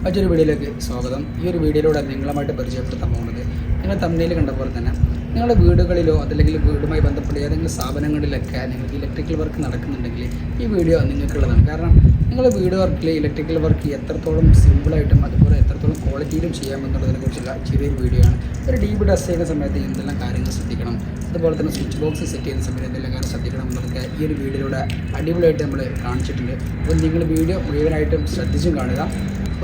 മറ്റൊരു വീഡിയോയിലേക്ക് സ്വാഗതം. ഈ ഒരു വീഡിയോയിലൂടെ നിങ്ങളുമായിട്ട് പരിചയപ്പെടുത്താൻ പോകുന്നത് നിങ്ങൾ തമ്മിൽ കണ്ട പോലെ തന്നെ നിങ്ങളുടെ വീടുകളിലോ അതല്ലെങ്കിൽ വീടുമായി ബന്ധപ്പെട്ട ഏതെങ്കിലും സ്ഥാപനങ്ങളിലൊക്കെ നിങ്ങൾക്ക് ഇലക്ട്രിക്കൽ വർക്ക് നടക്കുന്നുണ്ടെങ്കിൽ ഈ വീഡിയോ നിങ്ങൾക്കുള്ളതാണ്. കാരണം നിങ്ങളുടെ വീട് വർക്കിൽ ഇലക്ട്രിക്കൽ വർക്ക് എത്രത്തോളം സിമ്പിളായിട്ടും അതുപോലെ എത്രത്തോളം ക്വാളിറ്റിയിലും ചെയ്യാമെന്നുള്ളതിനെ കുറിച്ചുള്ള ചെറിയൊരു വീഡിയോ ആണ്. ഒരു DB ടെസ്റ്റ് ചെയ്യുന്ന സമയത്ത് എന്തെല്ലാം കാര്യങ്ങൾ ശ്രദ്ധിക്കണം, അതുപോലെ തന്നെ സ്വിച്ച് ബോക്സ് സെറ്റ് ചെയ്യുന്ന സമയത്ത് എന്തെല്ലാം കാര്യം ശ്രദ്ധിക്കണം എന്നതൊക്കെ ഈ ഒരു വീഡിയോയിലൂടെ അടിപൊളിയായിട്ട് നമ്മൾ കാണിച്ചിട്ടുണ്ട്. അപ്പോൾ നിങ്ങൾ വീഡിയോ മുഴുവനായിട്ടും ശ്രദ്ധിച്ചും കാണുക.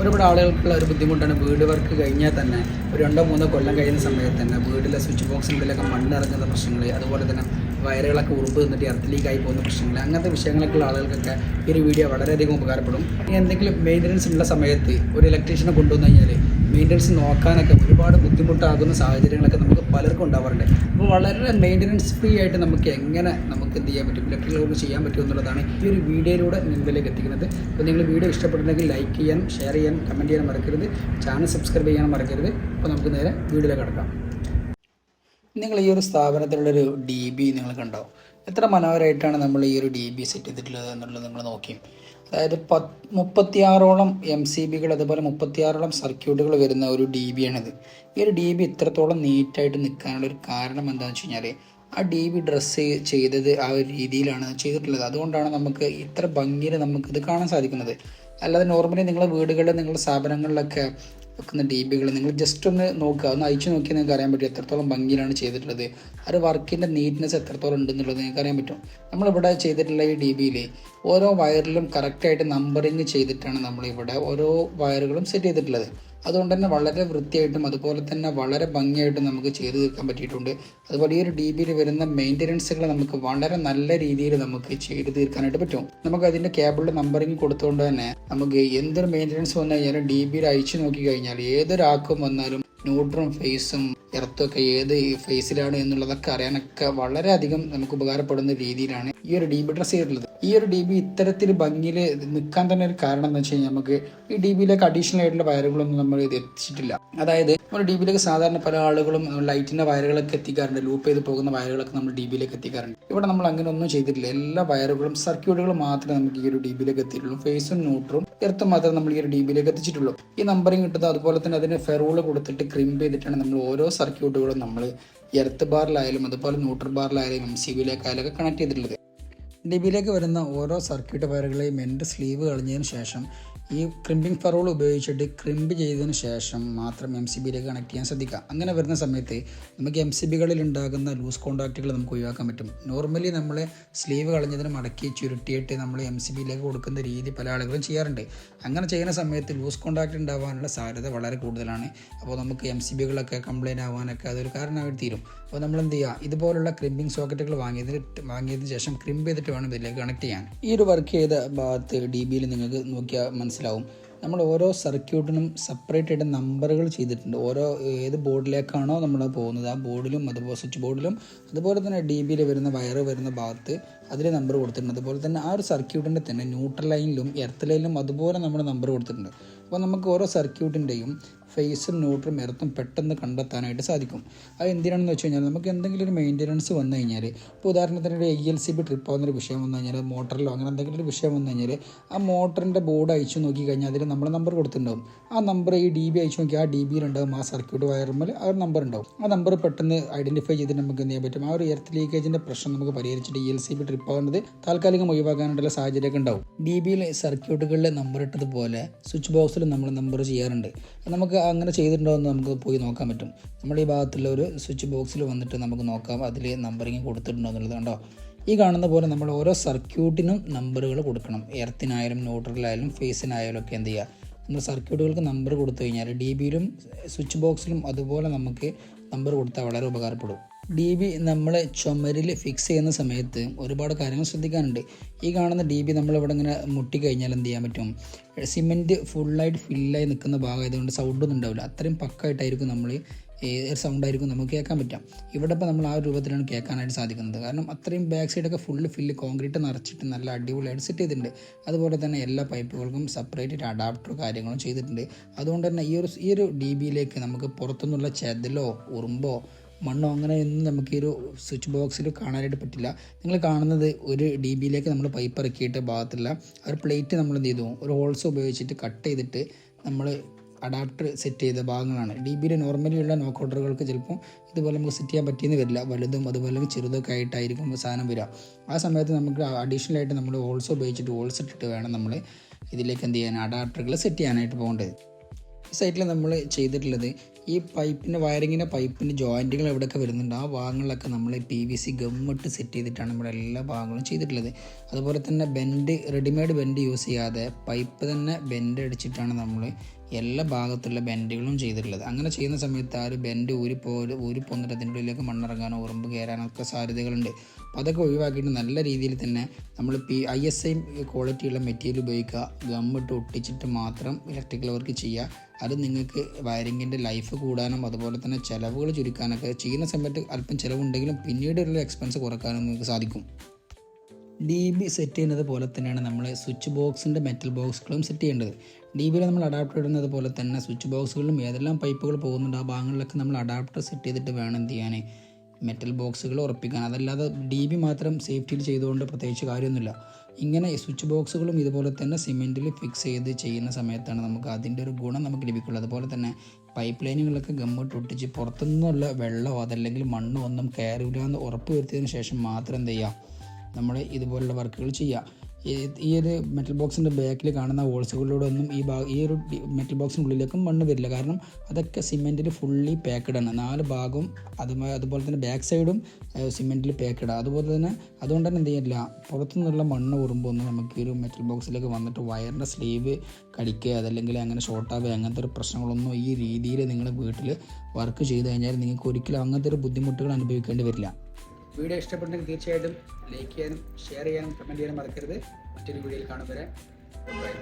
ഒരുപാട് ആളുകൾക്കുള്ള ഒരു ബുദ്ധിമുട്ടാണ് വീട് വർക്ക് കഴിഞ്ഞാൽ തന്നെ ഒരു 2-3 കൊല്ലം കഴിയുന്ന സമയത്ത് തന്നെ വീട്ടിലെ സ്വിച്ച് ബോക്സിനുള്ളിലൊക്കെ മണ്ണിറങ്ങുന്ന പ്രശ്നങ്ങൾ, അതുപോലെ തന്നെ വയറുകളൊക്കെ ഉറുമ്പ് നിന്നിട്ട് എർത്ത് ലീക്കായി പോകുന്ന പ്രശ്നങ്ങൾ, അങ്ങനത്തെ വിഷയങ്ങളൊക്കെ ഉള്ള ആളുകൾക്കൊക്കെ ഈ ഒരു വീഡിയോ വളരെയധികം ഉപകാരപ്പെടും. ഇനി എന്തെങ്കിലും മെയിൻ്റനൻസ് ഉള്ള സമയത്ത് ഒരു ഇലക്ട്രീഷ്യനെ കൊണ്ടുവന്നു കഴിഞ്ഞാൽ മെയിൻ്റനൻസ് നോക്കാനൊക്കെ ഒരുപാട് ബുദ്ധിമുട്ടാകുന്ന സാഹചര്യങ്ങളൊക്കെ നമുക്ക് പലർക്കും ഉണ്ടാവാറുണ്ട്. അപ്പോൾ വളരെ മെയിൻ്റനൻസ് ഫ്രീ ആയിട്ട് നമുക്ക് എങ്ങനെ എന്ത് ചെയ്യാൻ പറ്റും, ഇലക്ട്രിക്കൽ വർക്ക് ചെയ്യാൻ പറ്റും എന്നുള്ളതാണ് ഈ ഒരു വീഡിയോയിലൂടെ നിങ്ങളിലേക്ക് എത്തിക്കുന്നത്. അപ്പോൾ നിങ്ങൾ വീഡിയോ ഇഷ്ടപ്പെട്ടിട്ടുണ്ടെങ്കിൽ ലൈക്ക് ചെയ്യാനും ഷെയർ ചെയ്യാനും കമൻറ്റ് ചെയ്യാനും മറക്കരുത്. ചാനൽ സബ്സ്ക്രൈബ് ചെയ്യാനും മറക്കരുത്. അപ്പോൾ നമുക്ക് നേരെ വീഡിയോയിലേക്ക് കടക്കാം. നിങ്ങൾ ഈ ഒരു സ്ഥാപനത്തിലുള്ളൊരു DB നിങ്ങൾ കണ്ടോ? എത്ര മനോഹരമായിട്ടാണ് നമ്മൾ ഈ ഒരു DB സെറ്റ് ചെയ്തിട്ടുള്ളത് എന്നുള്ളത് നിങ്ങൾ നോക്കി. അതായത് 36ഓളം MCBകൾ അതുപോലെ 36ഓളം സർക്യൂട്ടുകൾ വരുന്ന ഒരു DB ആണിത്. ഈ ഒരു DB ഇത്രത്തോളം നീറ്റായിട്ട് നിൽക്കാനുള്ള ഒരു കാരണം എന്താണെന്ന് വെച്ച് കഴിഞ്ഞാൽ ആ DB ഡ്രസ്സ് ചെയ്തത് ആ ഒരു രീതിയിലാണ് ചെയ്തിട്ടുള്ളത്. അതുകൊണ്ടാണ് നമുക്ക് ഇത്ര ഭംഗിയിൽ നമുക്കിത് കാണാൻ സാധിക്കുന്നത്. അല്ലാതെ നോർമലി നിങ്ങളുടെ വീടുകളിൽ നിങ്ങളുടെ സ്ഥാപനങ്ങളിലൊക്കെ വെക്കുന്ന DBകൾ നിങ്ങൾ ജസ്റ്റ് ഒന്ന് നോക്കുക, ഒന്ന് അയച്ചു നോക്കിയാൽ നിങ്ങൾക്ക് അറിയാൻ പറ്റും എത്രത്തോളം ഭംഗിയിലാണ് ചെയ്തിട്ടുള്ളത്. ആ ഒരു വർക്കിൻ്റെ നീറ്റ്നെസ് എത്രത്തോളം ഉണ്ടെന്നുള്ളത് നിങ്ങൾക്ക് അറിയാൻ പറ്റും. നമ്മളിവിടെ ചെയ്തിട്ടുള്ള ഈ DBയിൽ ഓരോ വയറിലും കറക്റ്റായിട്ട് നമ്പറിങ് ചെയ്തിട്ടാണ് നമ്മളിവിടെ ഓരോ വയറുകളും സെറ്റ് ചെയ്തിട്ടുള്ളത്. അതുകൊണ്ട് തന്നെ വളരെ വൃത്തിയായിട്ടും അതുപോലെ തന്നെ വളരെ ഭംഗിയായിട്ടും നമുക്ക് ചെയ്തു തീർക്കാൻ പറ്റിയിട്ടുണ്ട്. അതുപോലെ ഈ ഒരു DBയിൽ വരുന്ന മെയിൻ്റനൻസുകൾ നമുക്ക് വളരെ നല്ല രീതിയിൽ നമുക്ക് ചെയ്തു തീർക്കാനായിട്ട് പറ്റും. നമുക്ക് അതിൻ്റെ കേബിളിൽ നമ്പറിങ് കൊടുത്തുകൊണ്ട് തന്നെ നമുക്ക് എന്തൊരു മെയിൻ്റനൻസ് വന്നു കഴിഞ്ഞാലും DBയിൽ അയച്ചു നോക്കി കഴിഞ്ഞാൽ ഏതൊരാൾക്കും വന്നാലും ന്യൂട്രും ഫേസും എർത്തുമൊക്കെ ഏത് ഫേസിലാണ് എന്നുള്ളതൊക്കെ അറിയാനൊക്കെ വളരെയധികം നമുക്ക് ഉപകാരപ്പെടുന്ന രീതിയിലാണ് ഈ ഒരു DB ഡ്രസ് ചെയ്തിട്ടുള്ളത്. ഈ ഒരു DB ഇത്തരത്തിൽ ഭംഗിയിൽ നിൽക്കാൻ തന്നെ ഒരു കാരണം എന്ന് വെച്ച് കഴിഞ്ഞാൽ നമുക്ക് ഈ DBയിലേക്ക് അഡീഷണൽ ആയിട്ടുള്ള വയറുകളൊന്നും നമ്മൾ ഇത് എത്തിച്ചിട്ടില്ല. അതായത് നമ്മൾ DBയിലേക്ക് സാധാരണ പല ആളുകളും ലൈറ്റിൻ്റെ വയറുകളൊക്കെ എത്തിക്കാറുണ്ട്, ലൂപ്പ് ചെയ്ത് പോകുന്ന വയറുകളൊക്കെ നമ്മൾ DBയിലേക്ക് എത്തിക്കാറുണ്ട്. ഇവിടെ നമ്മൾ അങ്ങനെ ഒന്നും ചെയ്തിട്ടില്ല. എല്ലാ വയറുകളും സർക്യൂട്ടുകളും മാത്രമേ നമുക്ക് ഈ ഒരു DBയിലേക്ക് എത്തിയിട്ടുള്ളൂ. ഫേസും ന്യൂട്രും എർത്തും മാത്രമേ നമ്മൾ ഈ ഒരു DBയിലേക്ക് എത്തിച്ചിട്ടുള്ളൂ. ഈ നമ്പറിങ് കിട്ടുന്നത് അതുപോലെ തന്നെ അതിന് ഫെറൂള് കൊടുത്തിട്ട് ക്രിംപ് ചെയ്തിട്ടാണ് നമ്മൾ ഓരോ സർക്യൂട്ടുകളും നമ്മൾ എർത്ത് ബാറിലായാലും അതുപോലെ ന്യൂട്രൽ ബാറിലായാലും MCBയിലേക്കായാലും ഒക്കെ കണക്ട് ചെയ്തിട്ടുള്ളത്. DBയിലേക്ക് വരുന്ന ഓരോ സർക്യൂട്ട് വയറുകളെയും എൻ്റെ സ്ലീവ് കളഞ്ഞതിന് ശേഷം ഈ ക്രിമ്പിംഗ് ഫെറോൾ ഉപയോഗിച്ചിട്ട് ക്രിമ്പ് ചെയ്തതിന് ശേഷം മാത്രം MCBയിലേക്ക് കണക്ട് ചെയ്യാൻ ശ്രദ്ധിക്കുക. അങ്ങനെ വരുന്ന സമയത്ത് നമുക്ക് MCBകളിൽ ഉണ്ടാകുന്ന ലൂസ് കോൺടാക്റ്റുകൾ നമുക്ക് ഒഴിവാക്കാൻ പറ്റും. നോർമലി നമ്മൾ സ്ലീവ് കളഞ്ഞതിന് മടക്കി ചുരുട്ടിയിട്ട് നമ്മൾ MCBയിലേക്ക് കൊടുക്കുന്ന രീതി പല ആളുകളും ചെയ്യാറുണ്ട്. അങ്ങനെ ചെയ്യുന്ന സമയത്ത് ലൂസ് കോൺടാക്റ്റ് ഉണ്ടാകാനുള്ള സാധ്യത വളരെ കൂടുതലാണ്. അപ്പോൾ നമുക്ക് MCBകളൊക്കെ കംപ്ലൈൻറ്റ് ആവാനൊക്കെ അതൊരു കാരണമായിട്ട് തീരും. അപ്പോൾ നമ്മൾ എന്ത് ചെയ്യുക, ഇതുപോലുള്ള ക്രിമ്പിംഗ് സോക്കറ്റുകൾ വാങ്ങിയതിന് ശേഷം ക്രിമ്പ് ചെയ്തിട്ട് വേണം ഇതിലേക്ക് കണക്ട് ചെയ്യാൻ. ഈ ഒരു വർക്ക് ചെയ്ത ഭാഗത്ത് DBയിൽ നിങ്ങൾക്ക് നോക്കിയാൽ മനസ്സിലാവും നമ്മൾ ഓരോ സർക്യൂട്ടിനും സെപ്പറേറ്റ് ആയിട്ട് നമ്പറുകൾ ചെയ്തിട്ടുണ്ട്. ഏത് ബോർഡിലേക്കാണോ നമ്മൾ പോകുന്നത് ആ ബോർഡിലും അതുപോലെ സ്വിച്ച് ബോർഡിലും അതുപോലെ തന്നെ DBയിൽ വരുന്ന വയറ് വരുന്ന ഭാഗത്ത് അതിൽ നമ്പർ കൊടുത്തിട്ടുണ്ട്. അതുപോലെ തന്നെ ആ ഒരു സർക്യൂട്ടിൻ്റെ തന്നെ ന്യൂട്രൽ ലൈനിലും എർത്ത് ലൈനിലും അതുപോലെ നമ്മൾ നമ്പർ കൊടുത്തിട്ടുണ്ട്. അപ്പോൾ നമുക്ക് ഓരോ സർക്യൂട്ടിൻ്റെയും ഫേസും ന്യൂട്രും എർത്തും പെട്ടെന്ന് കണ്ടെത്താനായിട്ട് സാധിക്കും. അത് എന്തിനാണെന്ന് വെച്ച് കഴിഞ്ഞാൽ നമുക്ക് എന്തെങ്കിലും ഒരു മെയിൻ്റനൻസ് വന്നു കഴിഞ്ഞാൽ, ഇപ്പോൾ ഉദാഹരണത്തിന് ഒരു ILCB ട്രിപ്പ് ആവുന്നൊരു വിഷയം വന്നു കഴിഞ്ഞാൽ, മോട്ടറിലോ അങ്ങനെ എന്തെങ്കിലും ഒരു വിഷയം വന്നു കഴിഞ്ഞാൽ ആ മോട്ടറിൻ്റെ ബോർഡ് അയച്ചു നോക്കി കഴിഞ്ഞാൽ അതിൽ നമ്മൾ നമ്പർ കൊടുത്തിട്ടുണ്ടാവും. ആ നമ്പർ ഈ DB അയച്ചു നോക്കി ആ DBയിലുണ്ടാവും, ആ സർക്യൂട്ട് വയറുമ്പോൾ ആ ഒരു നമ്പർ ഉണ്ടാവും. ആ നമ്പർ പെട്ടെന്ന് ഐഡൻറ്റിഫൈ ചെയ്തിട്ട് നമുക്ക് എന്ത് ചെയ്യാൻ പറ്റും, ആ ഒരു എർത്ത് ലീക്കേജിൻ്റെ പ്രശ്നം നമുക്ക് പരിഹരിച്ചിട്ട് ILCB ട്രിപ്പ് ആവുന്നത് താൽക്കാലികം ഒഴിവാക്കാനായിട്ടുള്ള സാഹചര്യമൊക്കെ ഉണ്ടാവും. DBയിൽ സർക്യൂട്ടുകളിൽ നമ്പർ ഇട്ടതുപോലെ സ്വിച്ച് ബോക്സിൽ നമ്മൾ നമ്പർ ചെയ്യാറുണ്ട്. നമുക്ക് അങ്ങനെ ചെയ്തിട്ടുണ്ടോയെന്ന് നമുക്ക് പോയി നോക്കാൻ പറ്റും. നമ്മൾ ഈ ഭാഗത്തുള്ള ഒരു സ്വിച്ച് ബോക്സിൽ വന്നിട്ട് നമുക്ക് നോക്കാം അതിൽ നമ്പറിങ് കൊടുത്തിട്ടുണ്ടോ എന്നുള്ളത്. കണ്ടോ, ഈ കാണുന്ന പോലെ നമ്മൾ ഓരോ സർക്യൂട്ടിനും നമ്പറുകൾ കൊടുക്കണം. എർത്തിനായാലും ന്യൂട്രലായാലും ഫേസിനായാലും ഒക്കെ എന്ത് ചെയ്യുക, നമ്മൾ സർക്യൂട്ടുകൾക്ക് നമ്പർ കൊടുത്തു കഴിഞ്ഞാൽ DBയിലും സ്വിച്ച് ബോക്സിലും അതുപോലെ നമുക്ക് നമ്പർ കൊടുത്താൽ വളരെ ഉപകാരപ്പെടും. DB നമ്മൾ ചുമരിൽ ഫിക്സ് ചെയ്യുന്ന സമയത്ത് ഒരുപാട് കാര്യങ്ങൾ ശ്രദ്ധിക്കാനുണ്ട്. ഈ കാണുന്ന DB നമ്മളിവിടെ ഇങ്ങനെ മുട്ടിക്കഴിഞ്ഞാൽ എന്ത് ചെയ്യാൻ പറ്റും, സിമെൻറ്റ് ഫുള്ളായിട്ട് ഫില്ലായി നിൽക്കുന്ന ഭാഗമായതുകൊണ്ട് സൗണ്ടൊന്നും ഉണ്ടാവില്ല. അത്രയും പക്കായിട്ടായിരിക്കും നമ്മൾ സൗണ്ടായിരിക്കും നമുക്ക് കേൾക്കാൻ പറ്റാം. ഇവിടെ ഇപ്പോൾ നമ്മൾ ആ ഒരു രൂപത്തിലാണ് കേൾക്കാനായിട്ട് സാധിക്കുന്നത്. കാരണം അത്രയും ബാക്ക് സൈഡൊക്കെ ഫില്ല് കോൺക്രീറ്റ് നിറച്ചിട്ട് നല്ല അടിപൊളിയായിട്ട് സെറ്റ് ചെയ്തിട്ടുണ്ട്. അതുപോലെ തന്നെ എല്ലാ പൈപ്പുകൾക്കും സെപ്പറേറ്റ് അഡാപ്റ്റർ കാര്യങ്ങളും ചെയ്തിട്ടുണ്ട്. അതുകൊണ്ട് തന്നെ ഈ ഒരു DBയിലേക്ക് നമുക്ക് പുറത്തുനിന്നുള്ള ചെതലോ ഉറുമ്പോ മണ്ണോ അങ്ങനെയൊന്നും നമുക്ക് ഈ ഒരു സ്വിച്ച് ബോക്സിൽ കാണാനായിട്ട് പറ്റില്ല. നിങ്ങൾ കാണുന്നത് ഒരു DBയിലേക്ക് നമ്മൾ പൈപ്പ് ഇറക്കിയിട്ട് ഭാഗത്തുള്ള ആ ഒരു പ്ലേറ്റ് നമ്മൾ എന്ത് ചെയ്തു, ഒരു ഹോൾസ് ഉപയോഗിച്ചിട്ട് കട്ട് ചെയ്തിട്ട് നമ്മൾ അഡാപ്റ്റർ സെറ്റ് ചെയ്ത ഭാഗങ്ങളാണ്. DBയിൽ നോർമലിയുള്ള നോക്ക് ഔട്ടറുകൾക്ക് ചിലപ്പോൾ ഇതുപോലെ നമുക്ക് സെറ്റ് ചെയ്യാൻ പറ്റിയെന്ന് വരില്ല. വലുതും അതുപോലെ ചെറുതൊക്കെ ആയിട്ടായിരിക്കും സാധനം വരിക. ആ സമയത്ത് നമുക്ക് അഡീഷണൽ ആയിട്ട് നമ്മൾ ഹോൾസ് ഉപയോഗിച്ചിട്ട് ഹോൾസ് ഇട്ടിട്ട് വേണം നമ്മൾ ഇതിലേക്ക് എന്ത് ചെയ്യാൻ അഡാപ്റ്ററുകൾ സെറ്റ് ചെയ്യാനായിട്ട് പോകേണ്ടത്. ഈ സൈറ്റിൽ നമ്മൾ ചെയ്തിട്ടുള്ളത് ഈ പൈപ്പിൻ്റെ വയറിങ്ങിൻ്റെ പൈപ്പിൻ്റെ ജോയിൻറ്റുകൾ എവിടെയൊക്കെ വരുന്നുണ്ട് ആ ഭാഗങ്ങളിലൊക്കെ നമ്മൾ PVC ഗമ്മിട്ട് സെറ്റ് ചെയ്തിട്ടാണ് നമ്മുടെ എല്ലാ ഭാഗങ്ങളും ചെയ്തിട്ടുള്ളത്. അതുപോലെ തന്നെ റെഡിമെയ്ഡ് ബെൻഡ് യൂസ് ചെയ്യാതെ പൈപ്പ് തന്നെ ബെൻഡ് അടിച്ചിട്ടാണ് നമ്മൾ എല്ലാ ഭാഗത്തുള്ള ബെൻഡുകളും ചെയ്തിട്ടുള്ളത്. അങ്ങനെ ചെയ്യുന്ന സമയത്ത് ആ ഒരു ബെൻഡ് ഊരിപ്പോന്നിട്ട് അതിൻ്റെ ഉള്ളിലേക്ക് മണ്ണിറങ്ങാനോ ഉറുമ്പ് കയറാനോ ഒക്കെ സാധ്യതകളുണ്ട്. അപ്പോൾ അതൊക്കെ ഒഴിവാക്കിയിട്ട് നല്ല രീതിയിൽ തന്നെ നമ്മൾ ISI ക്വാളിറ്റിയുള്ള മെറ്റീരിയൽ ഉപയോഗിക്കുക. ഗമ്മിട്ട് ഒട്ടിച്ചിട്ട് മാത്രം ഇലക്ട്രിക്കൽ വർക്ക് ചെയ്യുക. അത് നിങ്ങൾക്ക് വയറിങ്ങിൻ്റെ ലൈഫ് കൂടാനും അതുപോലെ തന്നെ ചിലവുകൾ ചുരുക്കാനൊക്കെ ചെയ്യുന്ന സമയത്ത് അല്പം ചിലവുണ്ടെങ്കിലും പിന്നീടുള്ള എക്സ്പെൻസ് കുറക്കാനും നിങ്ങൾക്ക് സാധിക്കും. DB സെറ്റ് ചെയ്യുന്നത് പോലെ തന്നെയാണ് നമ്മൾ സ്വിച്ച് ബോക്സിൻ്റെ മെറ്റൽ ബോക്സുകളും സെറ്റ് ചെയ്യേണ്ടത്. DBയിൽ നമ്മൾ അഡാപ്റ്റർ ഇടുന്നത് പോലെ തന്നെ സ്വിച്ച് ബോക്സുകളിലും ഏതെല്ലാം പൈപ്പുകൾ പോകുന്നുണ്ട് ആ ഭാഗങ്ങളിലൊക്കെ നമ്മൾ അഡാപ്റ്റർ സെറ്റ് ചെയ്തിട്ട് വേണം എന്ത് ചെയ്യാൻ മെറ്റൽ ബോക്സുകൾ ഉറപ്പിക്കാൻ. അതല്ലാതെ DB മാത്രം സേഫ്റ്റിയിൽ ചെയ്തുകൊണ്ട് പ്രത്യേകിച്ച് കാര്യമൊന്നുമില്ല. ഇങ്ങനെ സ്വിച്ച് ബോക്സുകളും ഇതുപോലെ തന്നെ സിമെൻറ്റിൽ ഫിക്സ് ചെയ്ത് ചെയ്യുന്ന സമയത്താണ് നമുക്ക് അതിൻ്റെ ഒരു ഗുണം നമുക്ക് ലഭിക്കുള്ളൂ. അതുപോലെ തന്നെ പൈപ്പ് ലൈനുകളൊക്കെ ഗമ്മിട്ട് ഒട്ടിച്ച് പുറത്തുനിന്നുള്ള വെള്ളമോ അതല്ലെങ്കിൽ മണ്ണോ ഒന്നും കയറില്ല എന്ന് ഉറപ്പ് വരുത്തിയതിന് ശേഷം മാത്രം എന്ത് ചെയ്യുക നമ്മൾ ഇതുപോലുള്ള വർക്കുകൾ ചെയ്യുക. ഈ ഒരു മെറ്റൽ ബോക്സിൻ്റെ ബാക്കിൽ കാണുന്ന ഹോൾസുകളിലൂടെ ഒന്നും ഈ ഒരു മെറ്റൽ ബോക്സിനുള്ളിലേക്കും മണ്ണ് വരില്ല. കാരണം അതൊക്കെ സിമെൻറ്റിൽ ഫുള്ളി പാക്കഡാണ്. 4 ഭാഗവും അതുപോലെ തന്നെ ബാക്ക് സൈഡും സിമെൻറ്റിൽ പാക്കഡാണ്. അതുകൊണ്ട് തന്നെ എന്ത് ചെയ്യില്ല പുറത്തുനിന്നുള്ള മണ്ണ് ഉറുമ്പൊന്നും നമുക്ക് ഈ ഒരു മെറ്റൽ ബോക്സിലേക്ക് വന്നിട്ട് വയറിൻ്റെ സ്ലീവ് കടിക്കുക അതല്ലെങ്കിൽ അങ്ങനെ ഷോർട്ടാവുക അങ്ങനത്തെ ഒരു പ്രശ്നങ്ങളൊന്നും ഈ രീതിയിൽ നിങ്ങൾ വീട്ടിൽ വർക്ക് ചെയ്ത് കഴിഞ്ഞാൽ നിങ്ങൾക്ക് ഒരിക്കലും അങ്ങനത്തെ ഒരു ബുദ്ധിമുട്ടുകൾ അനുഭവിക്കേണ്ടി വരില്ല. വീഡിയോ ഇഷ്ടപ്പെട്ടെങ്കിൽ തീർച്ചയായിട്ടും ലൈക്ക് ചെയ്യാനും ഷെയർ ചെയ്യാനും കമൻറ്റ് ചെയ്യാനും മറക്കരുത്. മറ്റൊരു വീഡിയോയിൽ കാണും വരെ ബൈ.